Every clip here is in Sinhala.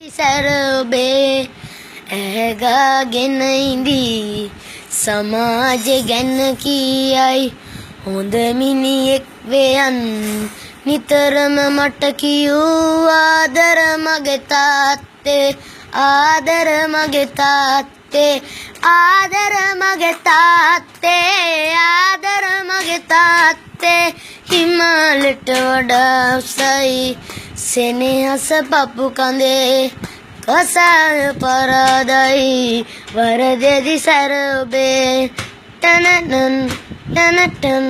සරබේ ඇගාගෙන ඉඳී සමාජ ගැන කියයි හොඳ මිනිහෙක් වෙයන් නිතරම මට කියූ ආදර මගේ තාත්තේ ආදර මගේ තාත්තේ ආදර මගේ තාත්තේ ආදර මගේ තාත්තේ හිමාලට වඩා උසයි සෙනෙහස පපු කඳේ කසාය පරාදයි වරදෙදි සැර ඔබේ තනනන් තනටන්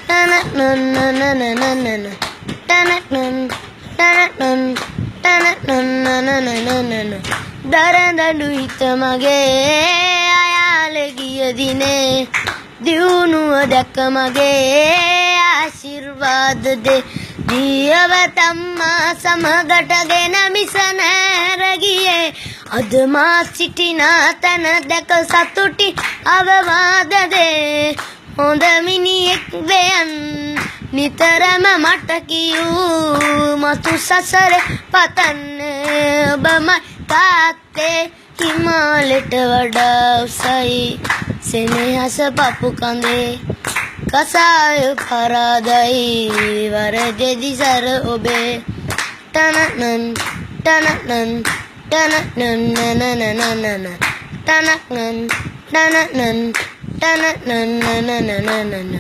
තනනනනනනනන තනනන් තනනන් තනනනනනනනන දරදඬු හිත මගේ අයාල ගිය දිනේ දියුණුව දැක මගේ ආශිර්වාද දේ දියව තම්මා සමගටගෙන මිස නැර ගියේ අද මා සිටින තැන දැක සතුටි අවවාද දේ හොඳ මිනිහෙක් වෙයන් නිතරම මට කියූ මතු සසර පතන්නේ ඔබමයි තාත්තේ හිමාලයට වඩා උසයි සෙනෙහස පපු කඳේ කසාය පරාදයි වරදෙදි සැර ඔබේ තනනන් තනනන් තනනනනනනනන තනනන් තනනන් තනනනනනනනන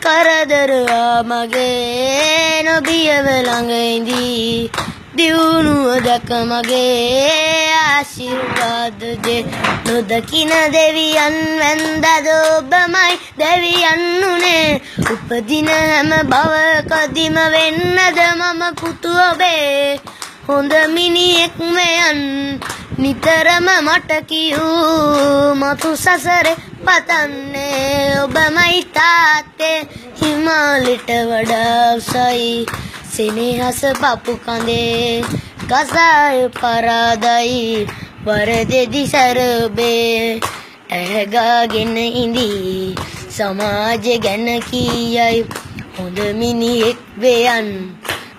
කරදරවා මගේ නොබියව ළඟ ඉඳී දියුණුව දැක මගේ ආශිර්වාද දේ නොදකින දෙවියන් වැන්දද ඔබමයි දෙවියන් උනේ උපදින හැම භවකදීම වෙන්නද මම පුතු ඔබේ හොඳ මිනිහෙක් වෙයන් නිතරම මට කියූ මතු සසරේ පතන්නේ ඔබමයි තාත්තේ හිමාලයට වඩා උසයි සෙනෙහස පපු කඳේ කසාය පරාදයි වරදෙදි සැර ඔබේ ඇගාගෙන ඉඳී සමාජ ගැන කියයි හොඳ මිනිහෙක් වෙයන්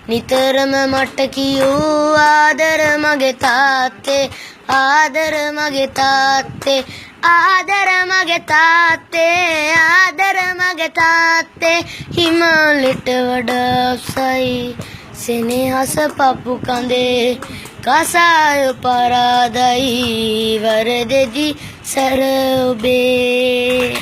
නිතරම මට කියූ ආදර මගේ තාත්තේ ආදර මගේ තාත්තේ ආදර මගේ තාත්තේ ආදර මගේ තාත්තේ හිමාලයට වඩා උසයි සෙනෙහස පපු කඳේ කසාය පරාදයි වරදෙදි සැර ඔබේ